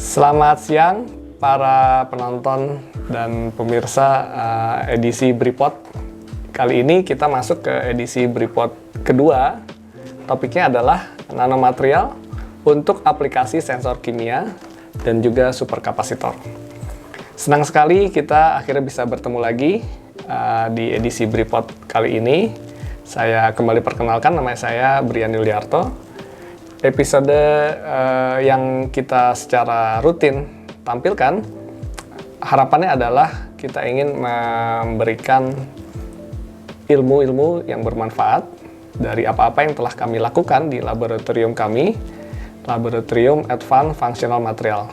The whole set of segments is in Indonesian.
Selamat siang para penonton dan pemirsa edisi Bripod. Kali ini kita masuk ke edisi Bripod kedua. Topiknya adalah nanomaterial untuk aplikasi sensor kimia dan juga superkapasitor. Senang sekali kita akhirnya bisa bertemu lagi di edisi Bripod kali ini. Saya kembali perkenalkan, nama saya Brian Yuliarto. Episode yang kita secara rutin tampilkan, harapannya adalah kita ingin memberikan ilmu-ilmu yang bermanfaat dari apa-apa yang telah kami lakukan di laboratorium kami, Laboratorium Advanced Functional Material,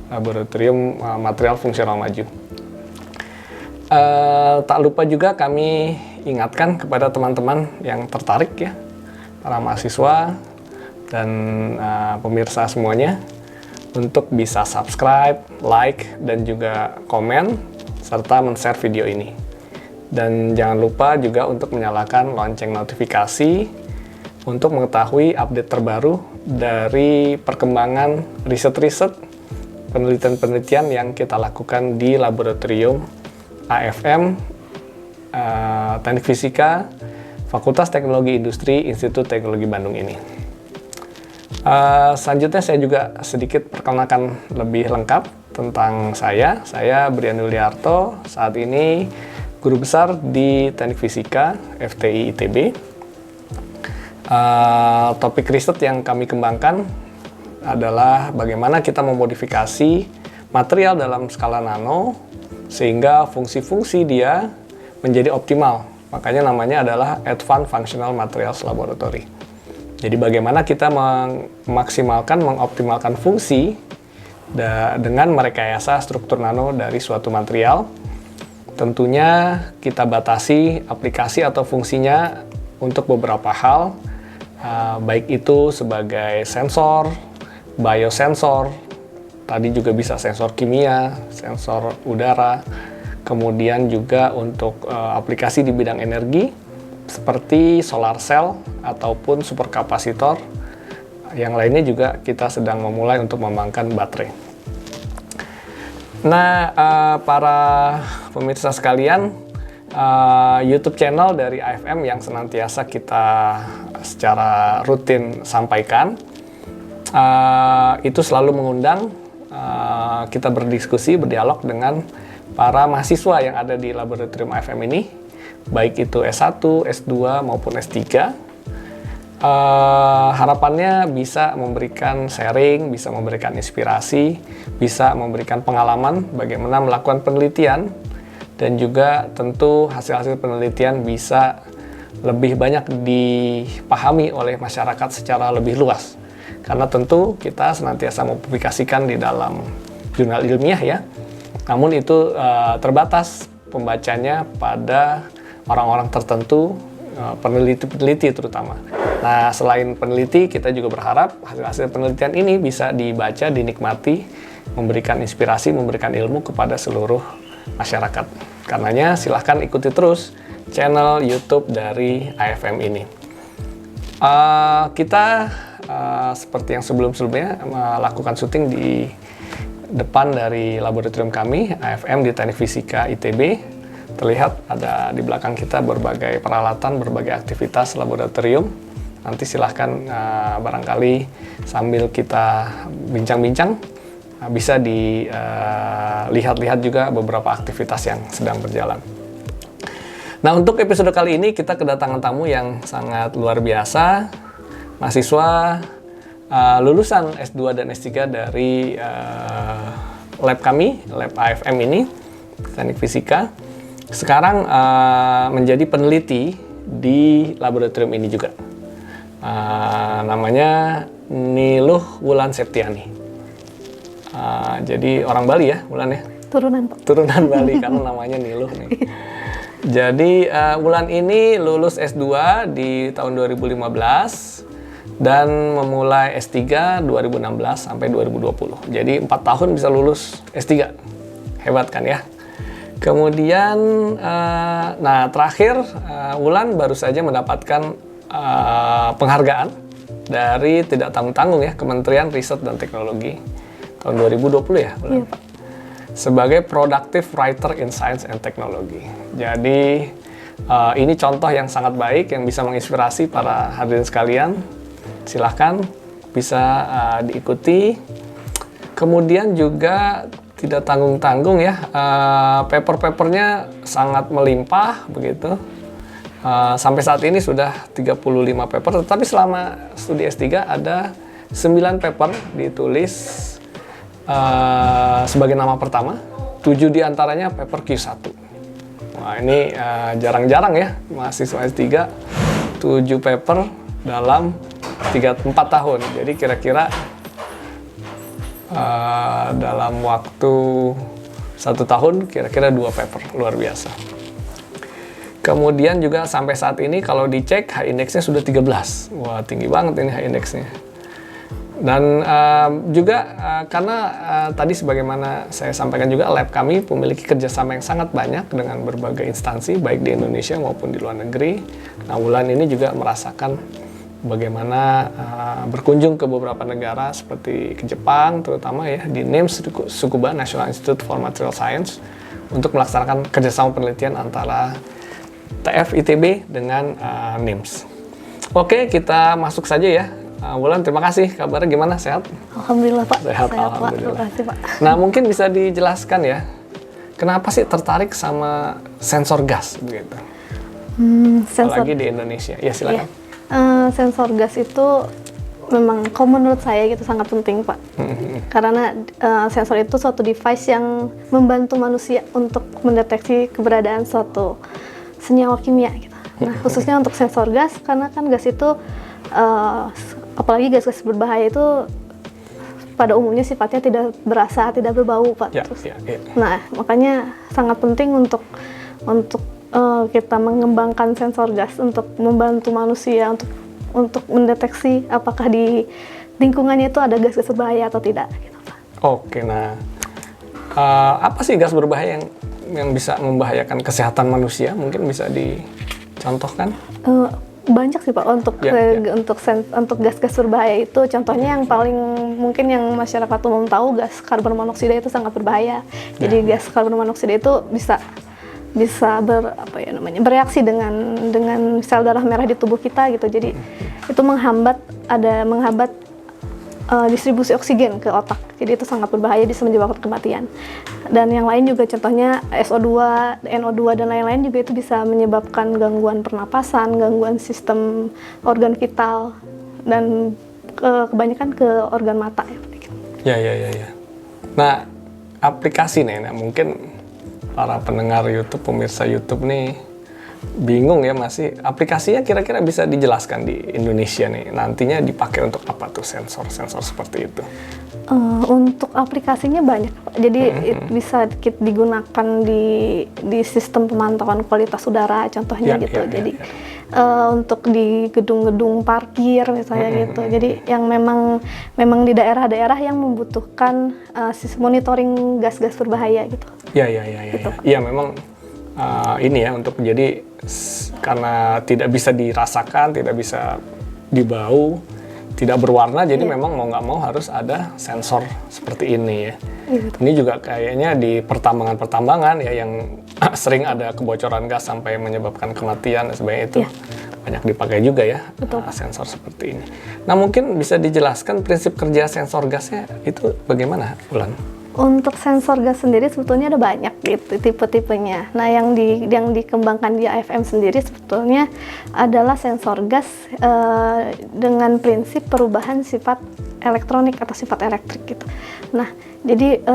Laboratorium Material Fungsional Maju. Tak lupa juga kami ingatkan kepada teman-teman yang tertarik ya, para mahasiswa dan pemirsa semuanya untuk bisa subscribe, like, dan juga komen serta men-share video ini. Dan jangan lupa juga untuk menyalakan lonceng notifikasi untuk mengetahui update terbaru dari perkembangan riset-riset, penelitian-penelitian yang kita lakukan di laboratorium AFM, Teknik Fisika, Fakultas Teknologi Industri, Institut Teknologi Bandung ini. Selanjutnya saya juga sedikit perkenalkan lebih lengkap tentang saya. Saya Brian Yuliarto, saat ini guru besar di Teknik Fisika FTI ITB. Topik riset yang kami kembangkan adalah bagaimana kita memodifikasi material dalam skala nano sehingga fungsi-fungsi dia menjadi optimal. Makanya namanya adalah Advanced Functional Materials Laboratory. Jadi bagaimana kita memaksimalkan, mengoptimalkan fungsi dengan merekayasa struktur nano dari suatu material. Tentunya kita batasi aplikasi atau fungsinya untuk beberapa hal, baik itu sebagai sensor, biosensor, tadi juga bisa sensor kimia, sensor udara, kemudian juga untuk aplikasi di bidang energi, seperti solar cell ataupun superkapasitor. Yang lainnya juga kita sedang memulai untuk mengembangkan baterai. Nah, para pemirsa sekalian, YouTube channel dari AFM yang senantiasa kita secara rutin sampaikan, itu selalu mengundang kita berdiskusi, berdialog dengan para mahasiswa yang ada di laboratorium AFM ini, baik itu S1, S2 maupun S3. Harapannya bisa memberikan sharing, bisa memberikan inspirasi, bisa memberikan pengalaman bagaimana melakukan penelitian, dan juga tentu hasil-hasil penelitian bisa lebih banyak dipahami oleh masyarakat secara lebih luas. Karena tentu kita senantiasa mempublikasikan di dalam jurnal ilmiah ya, namun itu terbatas pembacanya pada orang-orang tertentu, peneliti-peneliti terutama. Nah, selain peneliti, kita juga berharap hasil-hasil penelitian ini bisa dibaca, dinikmati, memberikan inspirasi, memberikan ilmu kepada seluruh masyarakat. Karenanya, silahkan ikuti terus channel YouTube dari AFM ini. Kita seperti yang sebelum-sebelumnya melakukan syuting di depan dari laboratorium kami, AFM di Teknik Fisika ITB. Terlihat ada di belakang kita berbagai peralatan, berbagai aktivitas laboratorium. Nanti silahkan barangkali sambil kita bincang-bincang bisa dilihat-lihat juga beberapa aktivitas yang sedang berjalan. Nah, untuk episode kali ini kita kedatangan tamu yang sangat luar biasa, mahasiswa lulusan S2 dan S3 dari lab kami, lab AFM ini, Teknik Fisika. Sekarang menjadi peneliti di laboratorium ini juga. Namanya Niluh Wulan Septiani. Jadi orang Bali ya, Wulan ya? Turunan, Pak. Turunan Bali, karena namanya Niluh nih. Jadi Wulan ini lulus S2 di tahun 2015 dan memulai S3 2016 sampai 2020. Jadi 4 tahun bisa lulus S3. Hebat kan ya? Kemudian, terakhir Wulan baru saja mendapatkan penghargaan dari tidak tanggung-tanggung ya, Kementerian Riset dan Teknologi tahun 2020 ya, Ulan? Iya, Pak. Sebagai Productive Writer in Science and Technology. Jadi ini contoh yang sangat baik yang bisa menginspirasi para hadirin sekalian. Silahkan bisa diikuti. Kemudian juga tidak tanggung-tanggung ya, paper-papernya sangat melimpah begitu. Sampai saat ini sudah 35 paper, tetapi selama studi S3 ada 9 paper ditulis sebagai nama pertama, 7 diantaranya paper Q1. Wah, ini jarang-jarang ya, mahasiswa S3 7 paper dalam 4 tahun. Jadi kira-kira dalam waktu 1 tahun kira-kira 2 paper, luar biasa. Kemudian juga sampai saat ini kalau dicek H-index-nya sudah 13. Wah, tinggi banget ini H-index-nya. Dan juga karena tadi sebagaimana saya sampaikan juga, lab kami memiliki kerjasama yang sangat banyak dengan berbagai instansi baik di Indonesia maupun di luar negeri. Nah, Wulan ini juga merasakan bagaimana berkunjung ke beberapa negara seperti ke Jepang terutama ya, di NIMS Tsukuba National Institute for Material Science untuk melaksanakan kerjasama penelitian antara TF ITB dengan NIMS. Oke, kita masuk saja ya. Wulan, terima kasih. Kabarnya gimana? Sehat? Alhamdulillah, Pak. Sehat, Pak. alhamdulillah. Terima kasih, Pak. Nah, mungkin bisa dijelaskan ya, kenapa sih tertarik sama sensor gas begitu? Sensor. Apalagi di Indonesia. Ya, silakan. Sensor gas itu memang, kalau menurut saya gitu sangat penting, Pak. Karena sensor itu suatu device yang membantu manusia untuk mendeteksi keberadaan suatu senyawa kimia gitu. Nah, khususnya untuk sensor gas, karena kan gas itu apalagi gas-gas berbahaya itu pada umumnya sifatnya tidak berasa, tidak berbau, Pak. Ya. Nah, makanya sangat penting untuk kita mengembangkan sensor gas untuk membantu manusia untuk mendeteksi apakah di lingkungannya itu ada gas-gas berbahaya atau tidak. Gitu, Pak. Oke, nah apa sih gas berbahaya yang bisa membahayakan kesehatan manusia? Mungkin bisa dicontohkan? Banyak sih, Pak, untuk gas-gas berbahaya itu. Contohnya yang paling mungkin yang masyarakat umum tahu, gas karbon monoksida itu sangat berbahaya. Jadi gas karbon monoksida itu bisa bereaksi dengan sel darah merah di tubuh kita gitu. Jadi itu menghambat distribusi oksigen ke otak. Jadi itu sangat berbahaya, bisa menyebabkan kematian. Dan yang lain juga contohnya SO2, NO2 dan lain-lain juga itu bisa menyebabkan gangguan pernapasan, gangguan sistem organ vital, dan kebanyakan ke organ mata. Ya. Nah, aplikasi nih, mungkin para pendengar YouTube, pemirsa YouTube nih bingung ya, masih aplikasinya kira-kira bisa dijelaskan di Indonesia nih, nantinya dipakai untuk apa tuh sensor seperti itu? Untuk aplikasinya banyak, Pak. Jadi bisa digunakan di sistem pemantauan kualitas udara contohnya gitu. Jadi untuk di gedung-gedung parkir misalnya gitu. Jadi yang memang di daerah-daerah yang membutuhkan monitoring gas-gas berbahaya gitu. Gitu. Iya, memang ini ya, untuk jadi karena tidak bisa dirasakan, tidak bisa dibau, tidak berwarna, jadi memang mau nggak mau harus ada sensor seperti ini ya. Ini juga kayaknya di pertambangan ya, yang sering ada kebocoran gas sampai menyebabkan kematian dan sebagainya, itu banyak dipakai juga ya. Betul. Sensor seperti ini. Nah, mungkin bisa dijelaskan prinsip kerja sensor gasnya itu bagaimana, Wulan? Untuk sensor gas sendiri sebetulnya ada banyak gitu tipe-tipenya. Nah, yang dikembangkan di AFM sendiri sebetulnya adalah sensor gas dengan prinsip perubahan sifat elektronik atau sifat elektrik gitu. Nah, jadi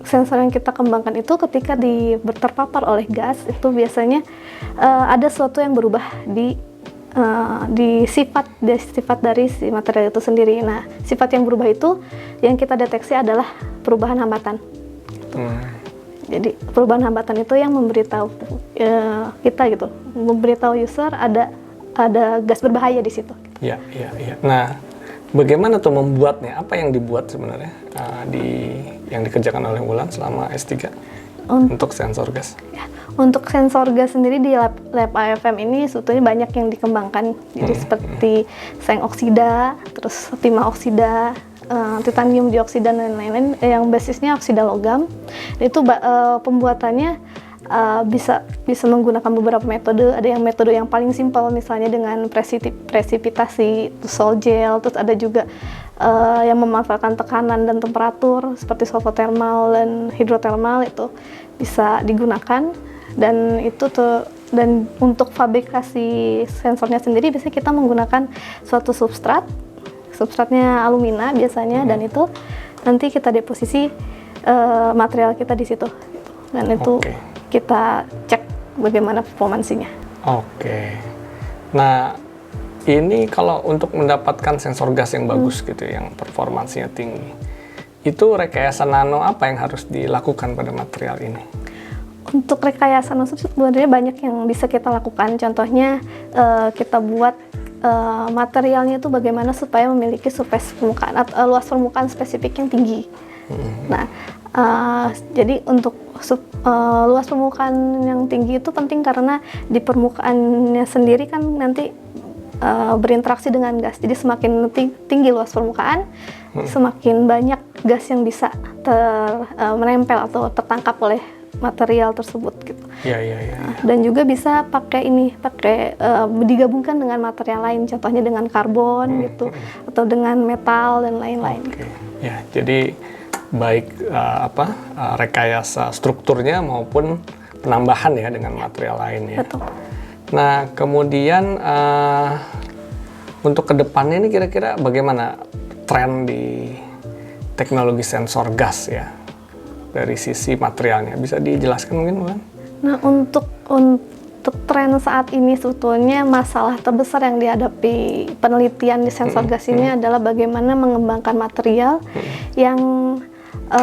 sensor yang kita kembangkan itu ketika terpapar oleh gas itu biasanya ada sesuatu yang berubah di sifat dari si material itu sendiri. Nah, sifat yang berubah itu yang kita deteksi adalah perubahan hambatan. Jadi perubahan hambatan itu yang memberitahu kita gitu, memberitahu user ada gas berbahaya di situ. Gitu. Iya. Nah, bagaimana tuh membuatnya? Apa yang dibuat sebenarnya yang dikerjakan oleh Wulan selama S3 untuk sensor gas? Ya, untuk sensor gas sendiri di lab AFM ini sebetulnya banyak yang dikembangkan. Jadi seperti seng oksida, terus timah oksida, titanium dioksida dan lain-lain yang basisnya oksida logam. Itu pembuatannya bisa menggunakan beberapa metode. Ada yang metode yang paling simpel misalnya dengan presipitasi, sol gel, terus ada juga yang memanfaatkan tekanan dan temperatur seperti solvotermal dan hidrotermal, itu bisa digunakan. Dan untuk fabrikasi sensornya sendiri biasanya kita menggunakan suatu substratnya alumina biasanya, dan itu nanti kita deposisi material kita di situ gitu. Dan itu kita cek bagaimana performansinya. Oke. Nah, ini kalau untuk mendapatkan sensor gas yang bagus gitu, yang performansinya tinggi, itu rekayasa nano apa yang harus dilakukan pada material ini? Untuk rekayasa nano sebenarnya banyak yang bisa kita lakukan. Contohnya kita buat materialnya itu bagaimana supaya memiliki surface permukaan atau luas permukaan spesifik yang tinggi. Nah, jadi untuk luas permukaan yang tinggi itu penting karena di permukaannya sendiri kan nanti berinteraksi dengan gas. Jadi semakin tinggi luas permukaan, semakin banyak gas yang bisa menempel atau tertangkap oleh material tersebut gitu. Dan juga bisa digabungkan dengan material lain, contohnya dengan karbon gitu, atau dengan metal dan lain-lain. Ya, jadi baik rekayasa strukturnya maupun penambahan ya dengan material lain ya. Betul. Nah, kemudian untuk kedepannya ini kira-kira bagaimana tren di teknologi sensor gas ya dari sisi materialnya, bisa dijelaskan mungkin, Bukan? Nah, untuk tren saat ini sebetulnya masalah terbesar yang dihadapi penelitian di sensor gas ini adalah bagaimana mengembangkan material yang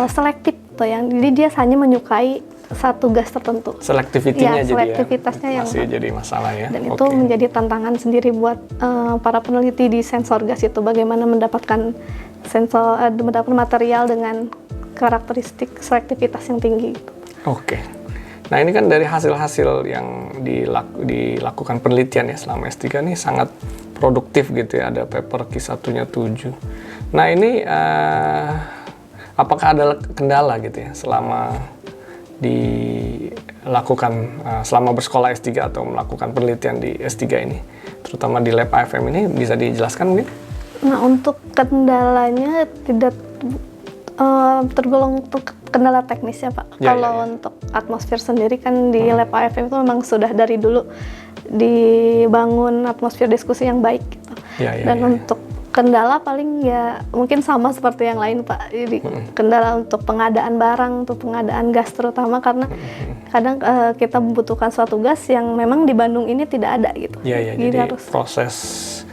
selektif, jadi dia hanya menyukai satu gas tertentu. Selektivitasnya yang masih jadi masalah ya. Dan itu menjadi tantangan sendiri buat para peneliti di sensor gas itu, bagaimana mendapatkan material dengan karakteristik selektivitas yang tinggi. Oke. Nah, ini kan dari hasil-hasil yang dilakukan penelitian ya selama S3 ini sangat produktif gitu ya, ada paper Q1-nya 7. Nah, ini apakah ada kendala gitu ya selama selama bersekolah S3 atau melakukan penelitian di S3 ini, terutama di lab AFM ini, bisa dijelaskan mungkin? Nah, untuk kendalanya tidak tergolong kendala teknis ya Pak. Kalau untuk atmosfer sendiri kan di lab AFM itu memang sudah dari dulu dibangun atmosfer diskusi yang baik gitu. Untuk kendala paling ya mungkin sama seperti yang lain Pak. Jadi kendala untuk pengadaan barang, untuk pengadaan gas terutama, karena kadang kita membutuhkan suatu gas yang memang di Bandung ini tidak ada gitu. Jadi proses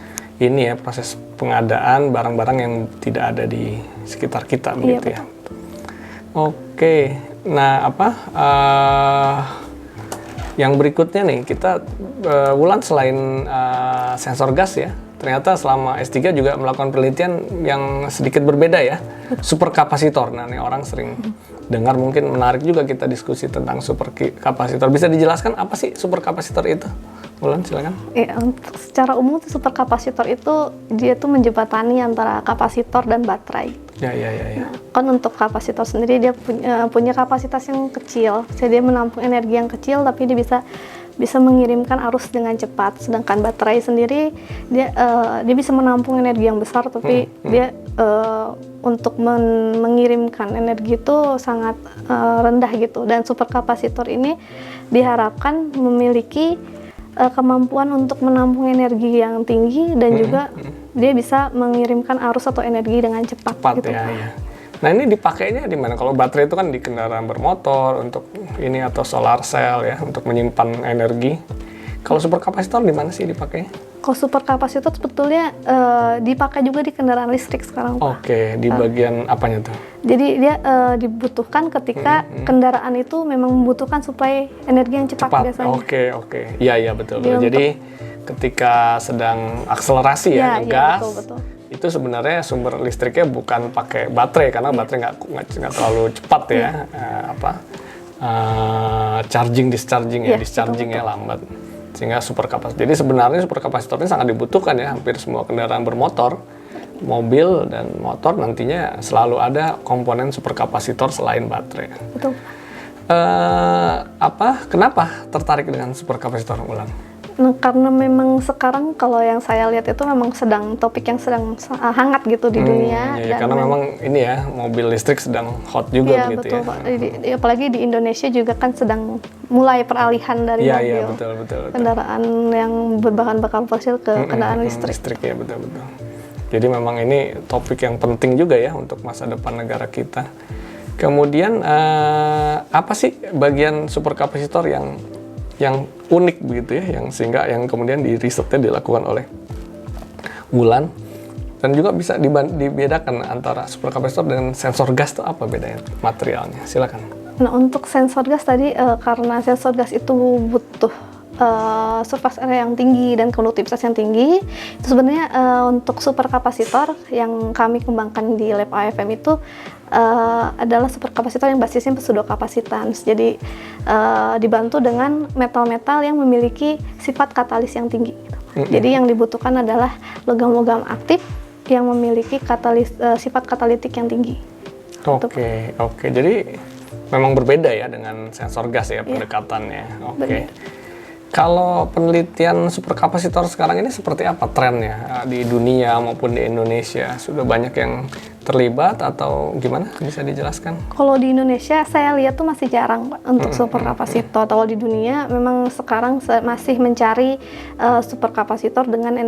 pengadaan barang-barang yang tidak ada di sekitar kita begitu ya. Oke. Nah, yang berikutnya nih, kita Wulan selain sensor gas ya, ternyata selama S3 juga melakukan penelitian yang sedikit berbeda ya, superkapasitor. Nah, ini orang sering dengar, mungkin menarik juga kita diskusi tentang superkapasitor. Bisa dijelaskan apa sih superkapasitor itu? Wulan, silakan. Ya, untuk secara umum kapasitor itu dia tuh menjembatani antara kapasitor dan baterai. Nah, kan untuk kapasitor sendiri dia punya kapasitas yang kecil, jadi dia menampung energi yang kecil tapi dia bisa mengirimkan arus dengan cepat. Sedangkan baterai sendiri dia bisa menampung energi yang besar, tapi dia untuk mengirimkan energi itu sangat rendah gitu. Dan superkapasitor ini diharapkan memiliki kemampuan untuk menampung energi yang tinggi dan juga dia bisa mengirimkan arus atau energi dengan cepat gitu. Nah, ini dipakainya di mana? Kalau baterai itu kan di kendaraan bermotor untuk ini, atau solar cell ya untuk menyimpan energi. Kalau superkapasitor di mana sih dipakainya? Kalau superkapasitor sebetulnya dipakai juga di kendaraan listrik sekarang Pak. Di bagian apanya tuh? Jadi dia dibutuhkan ketika kendaraan itu memang membutuhkan suplai energi yang cepat biasanya. Iya betul. Jadi ketika sedang akselerasi ngegas, betul. Itu sebenarnya sumber listriknya bukan pakai baterai, karena baterai nggak terlalu cepat ya, dischargingnya lambat, sehingga superkapasitor. Jadi sebenarnya superkapasitor ini sangat dibutuhkan ya, hampir semua kendaraan bermotor mobil dan motor nantinya selalu ada komponen superkapasitor selain baterai. Betul. Kenapa tertarik dengan superkapasitor, Ulan? Nah, karena memang sekarang kalau yang saya lihat itu memang topik yang sedang hangat gitu di dunia. Iya, karena memang ini ya, mobil listrik sedang hot juga begitu betul, ya. Pak. Apalagi di Indonesia juga kan sedang mulai peralihan dari mobil betul. kendaraan yang berbahan bakar fosil ke kendaraan listrik. Ya, betul. Jadi memang ini topik yang penting juga ya untuk masa depan negara kita. Kemudian apa sih bagian superkapasitor yang unik begitu ya, yang kemudian di risetnya dilakukan oleh Wulan, dan juga bisa dibedakan antara superkapasitor dengan sensor gas itu apa bedanya materialnya? Silakan. Nah, untuk sensor gas tadi karena sensor gas itu butuh surface area yang tinggi dan konduktivitas yang tinggi, itu sebenarnya untuk superkapasitor yang kami kembangkan di lab AFM itu adalah superkapasitor yang basisnya pseudokapasitans. Jadi dibantu dengan metal-metal yang memiliki sifat katalis yang tinggi. Jadi yang dibutuhkan adalah logam-logam aktif yang memiliki sifat katalitik yang tinggi. Oke. Jadi memang berbeda ya dengan sensor gas ya pendekatannya. Oke. Kalau penelitian superkapasitor sekarang ini seperti apa trennya di dunia maupun di Indonesia? Sudah banyak yang terlibat atau gimana? Bisa dijelaskan? Kalau di Indonesia saya lihat tuh masih jarang, Pak, untuk superkapasitor. Kalau di dunia memang sekarang masih mencari superkapasitor dengan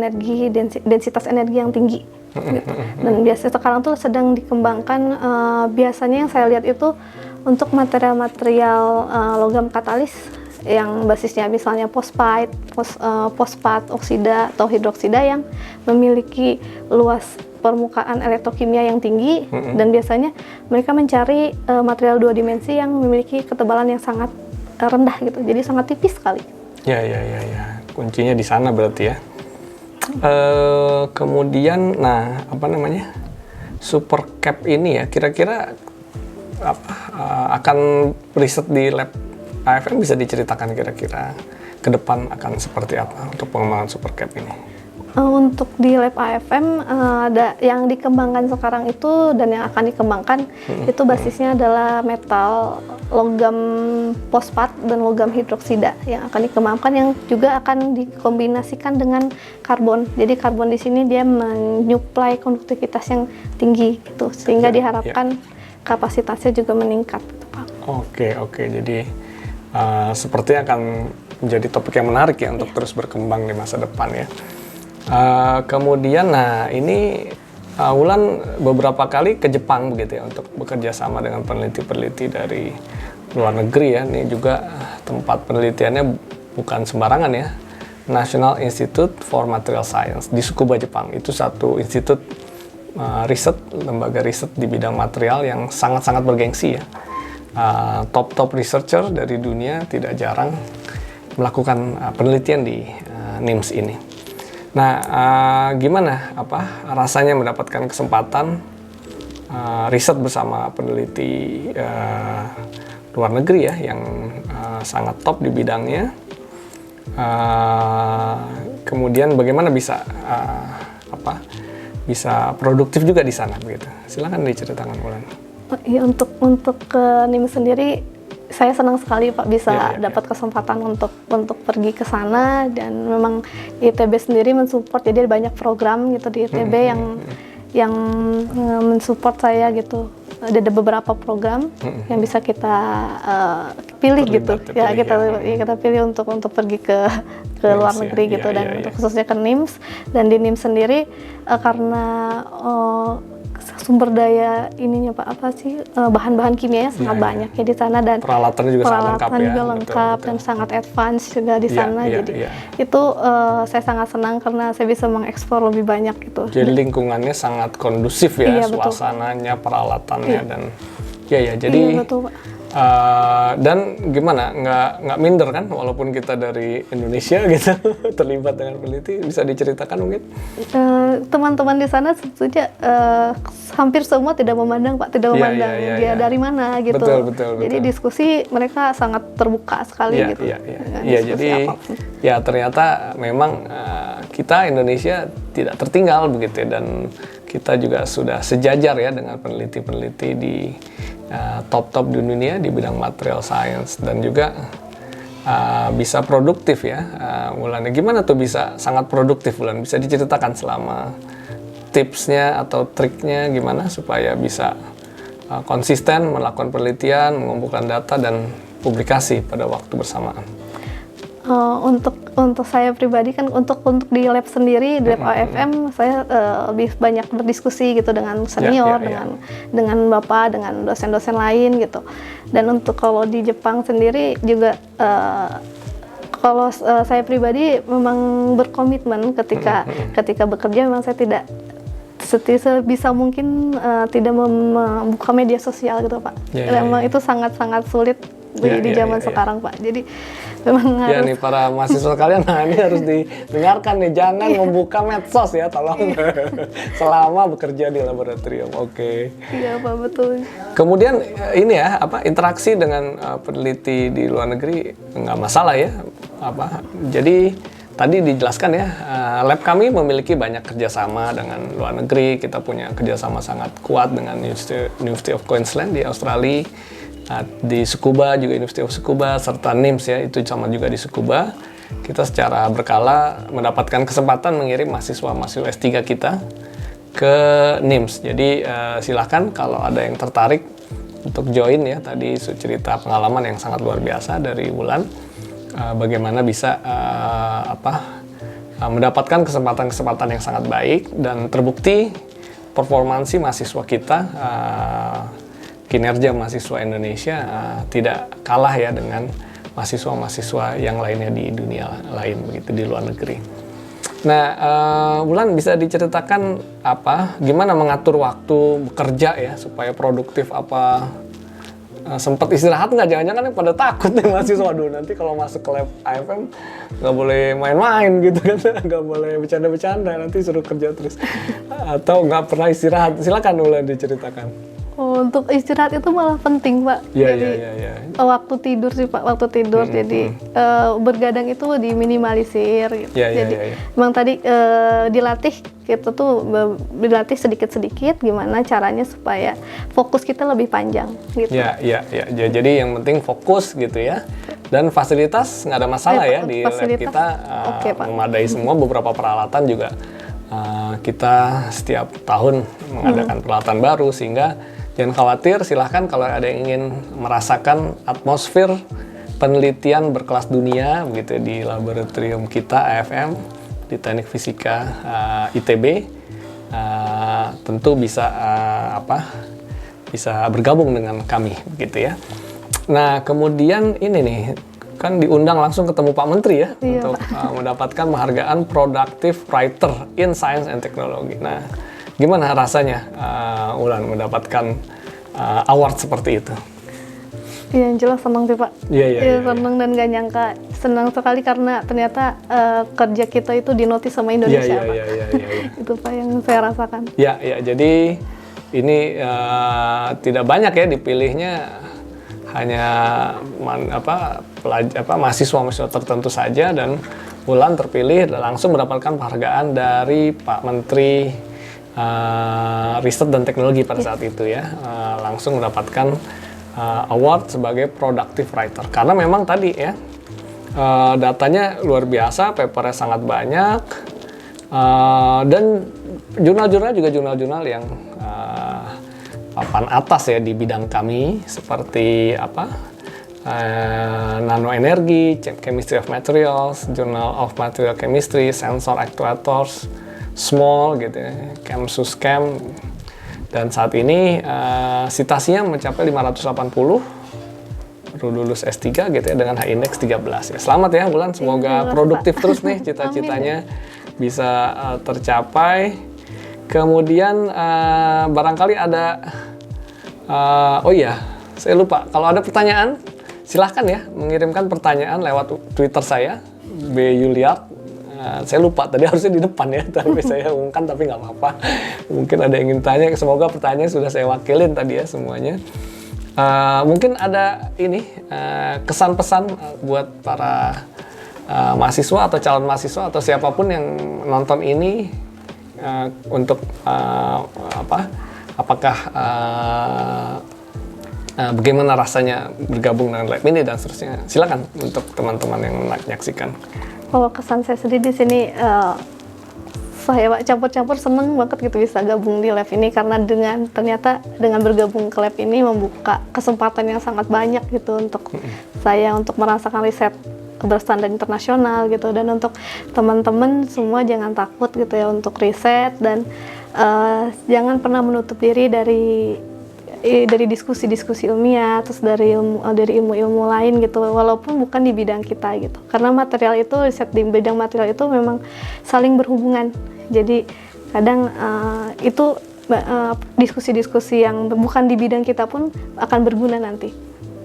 densitas energi yang tinggi. Gitu. Dan biasanya sekarang tuh sedang dikembangkan, biasanya yang saya lihat itu untuk material-material logam katalis yang basisnya misalnya fosfat, oksida atau hidroksida yang memiliki luas permukaan elektrokimia yang tinggi, dan biasanya mereka mencari material 2 dimensi yang memiliki ketebalan yang sangat rendah gitu, jadi sangat tipis sekali. Ya. Kuncinya di sana berarti ya. Kemudian, supercap ini ya, kira-kira akan riset di lab AFM, bisa diceritakan kira-kira ke depan akan seperti apa untuk pengembangan supercap ini? Untuk di lab AFM ada yang dikembangkan sekarang itu dan yang akan dikembangkan itu basisnya adalah metal, logam fosfat dan logam hidroksida yang akan dikembangkan, yang juga akan dikombinasikan dengan karbon. Jadi karbon di sini dia menyuplai konduktivitas yang tinggi gitu, sehingga diharapkan kapasitasnya juga meningkat gitu, Pak. Oke. Jadi sepertinya akan menjadi topik yang menarik ya untuk terus berkembang di masa depan ya. Kemudian, ini Wulan beberapa kali ke Jepang begitu ya untuk bekerja sama dengan peneliti-peneliti dari luar negeri ya. Ini juga tempat penelitiannya bukan sembarangan ya. National Institute for Material Science di Tsukuba, Jepang. Itu satu institut lembaga riset di bidang material yang sangat-sangat bergengsi ya. Top researcher dari dunia tidak jarang melakukan penelitian di NIMS ini. Nah, gimana rasanya mendapatkan kesempatan riset bersama peneliti luar negeri ya yang sangat top di bidangnya? Kemudian bagaimana bisa produktif juga di sana begitu? Silakan diceritakan, Wulan. Ya, untuk ke NIM sendiri saya senang sekali, Pak, bisa dapat kesempatan untuk pergi ke sana, dan memang ITB sendiri mensupport, jadi ada banyak program gitu di ITB yang mensupport saya gitu. Ada beberapa program yang bisa kita pilih gitu. Kita pilih untuk pergi ke luar negeri gitu, dan untuk khususnya ke NIMS. Dan di NIMS sendiri karena sumber daya ininya, Pak, bahan-bahan kimianya sangat banyak ya di sana, dan peralatannya juga lengkap dan sangat advance juga di sana. Jadi itu saya sangat senang karena saya bisa mengeksplor lebih banyak gitu. Jadi lingkungannya sangat kondusif ya, suasananya, peralatannya, dan jadi betul, Pak. Dan gimana, nggak minder kan walaupun kita dari Indonesia gitu terlibat dengan peneliti? Bisa diceritakan mungkin? Teman-teman di sana sebetulnya hampir semua tidak memandang, Pak, dia dari mana gitu. Betul. Jadi diskusi mereka sangat terbuka sekali gitu. Jadi ternyata memang kita Indonesia tidak tertinggal begitu ya, dan kita juga sudah sejajar ya dengan peneliti-peneliti di top-top di dunia di bidang material science, dan juga bisa produktif ya. Wulan, gimana tuh bisa sangat produktif, Wulan? Bisa diceritakan selama tipsnya atau triknya gimana supaya bisa konsisten melakukan penelitian, mengumpulkan data dan publikasi pada waktu bersamaan? Untuk saya pribadi kan untuk di lab sendiri di lab AFM saya lebih banyak berdiskusi gitu dengan senior, dengan bapak, dengan dosen-dosen lain gitu. Dan untuk kalau di Jepang sendiri juga kalau saya pribadi memang berkomitmen ketika bekerja, memang saya tidak sebisa mungkin tidak membuka media sosial gitu Pak. Memang itu sangat-sangat sulit di zaman sekarang Pak. Jadi memang ya harus... nih para mahasiswa kalian, nah ini harus didengarkan nih, jangan membuka medsos ya, tolong selama bekerja di laboratorium. Oke. Iya Pak, betul. Kemudian ini ya, interaksi dengan peneliti di luar negeri nggak masalah ya, jadi tadi dijelaskan ya, lab kami memiliki banyak kerjasama dengan luar negeri. Kita punya kerjasama sangat kuat dengan University of Queensland di Australia, di Tsukuba juga University of Tsukuba, serta NIMS ya, itu sama juga di Tsukuba. Kita secara berkala mendapatkan kesempatan mengirim mahasiswa S3 kita ke NIMS. Jadi silakan kalau ada yang tertarik untuk join ya. Tadi cerita pengalaman yang sangat luar biasa dari Wulan, bagaimana bisa mendapatkan kesempatan-kesempatan yang sangat baik, dan terbukti performansi mahasiswa kita, kinerja mahasiswa Indonesia tidak kalah ya dengan mahasiswa-mahasiswa yang lainnya di dunia lain, begitu, di luar negeri. Nah, Wulan bisa diceritakan gimana mengatur waktu bekerja ya supaya produktif? Sempat istirahat nggak? Jangan-jangan yang pada takut nih mahasiswa, waduh nanti kalau masuk ke lab AFM nggak boleh main-main gitu kan, nggak boleh bercanda-bercanda, nanti suruh kerja terus, atau nggak pernah istirahat. Silakan Wulan diceritakan. Untuk istirahat itu malah penting Pak. Jadi waktu tidur sih Pak, waktu tidur. Jadi bergadang itu diminimalisir gitu. Jadi memang tadi dilatih, kita tuh dilatih sedikit-sedikit gimana caranya supaya fokus kita lebih panjang gitu. Jadi yang penting fokus gitu ya. Dan fasilitas nggak ada masalah ya di lab kita, memadai semua. Beberapa peralatan juga kita setiap tahun mengadakan peralatan baru, sehingga jangan khawatir, silahkan kalau ada yang ingin merasakan atmosfer penelitian berkelas dunia begitu di laboratorium kita AFM di Teknik Fisika ITB, tentu bisa bisa bergabung dengan kami begitu ya. Nah, kemudian ini nih, kan diundang langsung ketemu Pak Menteri ya, untuk mendapatkan penghargaan Productive Writer in Science and Technology. Nah, gimana rasanya Wulan mendapatkan award seperti itu? Iya, yang jelas senang sih Pak. Iya, senang dan gak nyangka. Senang sekali karena ternyata kerja kita itu dinotis sama Indonesia Pak. Itu Pak yang saya rasakan. Jadi ini tidak banyak ya dipilihnya, hanya mahasiswa-mahasiswa tertentu saja, dan Wulan terpilih dan langsung mendapatkan penghargaan dari Pak Menteri Riset dan Teknologi pada saat itu ya, langsung mendapatkan award sebagai productive writer, karena memang tadi ya datanya luar biasa, papernya sangat banyak, dan jurnal-jurnal juga jurnal-jurnal yang papan atas ya di bidang kami, seperti nanoenergi, chemistry of materials, journal of material chemistry, sensor actuators, small gitu ya, Chem-Sus-Chem, dan saat ini citasinya mencapai 580, baru lulus S3 gitu ya, dengan H-index 13 ya. Selamat ya Wulan, semoga produktif terus nih, cita-citanya bisa tercapai. Kemudian barangkali ada saya lupa, kalau ada pertanyaan silahkan ya mengirimkan pertanyaan lewat Twitter saya, B Yuliart. Saya lupa tadi, harusnya di depan ya, tapi saya umumkan, tapi nggak apa-apa. Mungkin ada yang ingin tanya, semoga pertanyaan sudah saya wakilin tadi ya semuanya. Mungkin ada ini kesan pesan buat para mahasiswa atau calon mahasiswa atau siapapun yang nonton ini, untuk apakah bagaimana rasanya bergabung dengan lab ini dan seterusnya. Silakan untuk teman-teman yang menyaksikan. Kalau kesan saya sendiri di sini, saya Pak campur-campur seneng banget gitu bisa gabung di lab ini, karena ternyata dengan bergabung ke lab ini membuka kesempatan yang sangat banyak gitu untuk saya untuk merasakan riset berstandar internasional gitu, dan untuk teman-teman semua jangan takut gitu ya untuk riset, dan jangan pernah menutup diri dari diskusi-diskusi ilmiah, terus dari ilmu-ilmu lain gitu, walaupun bukan di bidang kita gitu. Karena material itu, riset di bidang material itu memang saling berhubungan. Jadi kadang itu diskusi-diskusi yang bukan di bidang kita pun akan berguna nanti.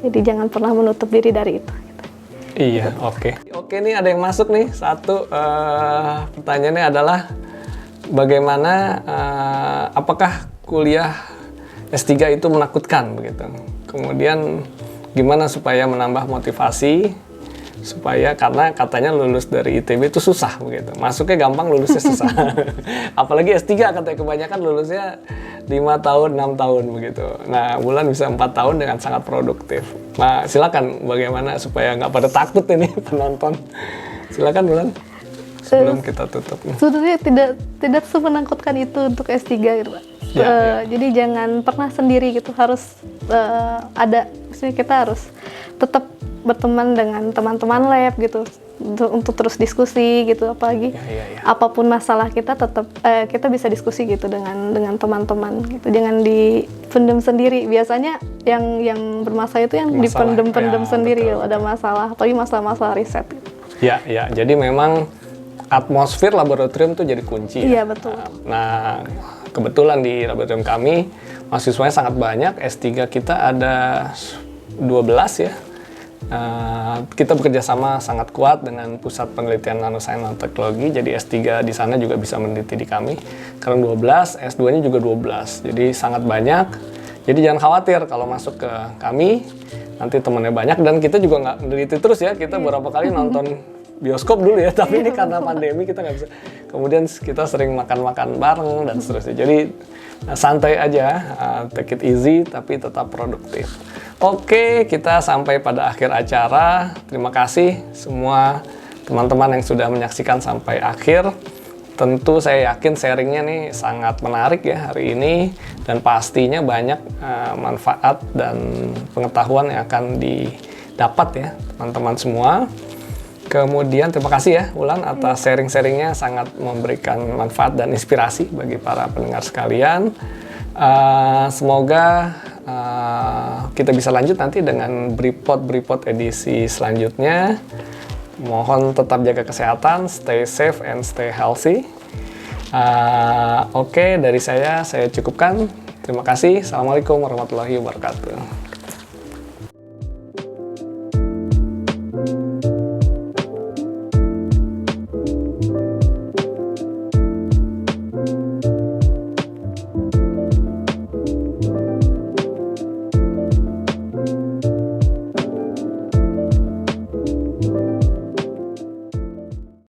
Jadi jangan pernah menutup diri dari itu. Gitu. Iya, oke. Oke, nih ada yang masuk nih. Satu pertanyaannya adalah bagaimana, apakah kuliah S3 itu menakutkan begitu. Kemudian gimana supaya menambah motivasi supaya, karena katanya lulus dari ITB itu susah begitu. Masuknya gampang, lulusnya susah. Apalagi S3 katanya kebanyakan lulusnya 5 tahun, 6 tahun begitu. Nah, Wulan bisa 4 tahun dengan sangat produktif. Nah, silakan bagaimana supaya nggak pada takut ini penonton. Silakan Wulan. Sebelum kita tutup. Sebenarnya tidak semenakutkan itu untuk S3 gitu, Pak. Jadi jangan pernah sendiri gitu, harus maksudnya kita harus tetap berteman dengan teman-teman lab gitu untuk terus diskusi gitu, apalagi apapun masalah kita tetap kita bisa diskusi gitu dengan teman-teman gitu, jangan dipendam sendiri. Biasanya yang bermasalah itu yang dipendam sendiri ya, ada masalah, apalagi masalah-masalah riset gitu. Ya, jadi memang atmosfer laboratorium tuh jadi kunci. Iya, betul. Nah, kebetulan di laboratorium kami mahasiswanya sangat banyak. S3 kita ada 12 ya. Kita bekerja sama sangat kuat dengan Pusat Penelitian Nanoscience dan Teknologi. Jadi S3 di sana juga bisa meneliti di kami. Karena 12, S2-nya juga 12. Jadi sangat banyak. Jadi jangan khawatir kalau masuk ke kami, nanti temennya banyak. Dan kita juga nggak meneliti terus ya. Kita beberapa kali nonton bioskop dulu ya, tapi ini karena pandemi kita nggak bisa. Kemudian kita sering makan-makan bareng dan seterusnya. Jadi santai aja, take it easy, tapi tetap produktif. Oke, kita sampai pada akhir acara. Terima kasih semua teman-teman yang sudah menyaksikan sampai akhir. Tentu saya yakin sharingnya nih sangat menarik ya hari ini, dan pastinya banyak manfaat dan pengetahuan yang akan didapat ya teman-teman semua. Kemudian terima kasih ya Wulan atas sharing-sharingnya, sangat memberikan manfaat dan inspirasi bagi para pendengar sekalian. Semoga kita bisa lanjut nanti dengan Bripod edisi selanjutnya. Mohon tetap jaga kesehatan, stay safe and stay healthy. Oke, dari saya cukupkan. Terima kasih. Assalamualaikum warahmatullahi wabarakatuh.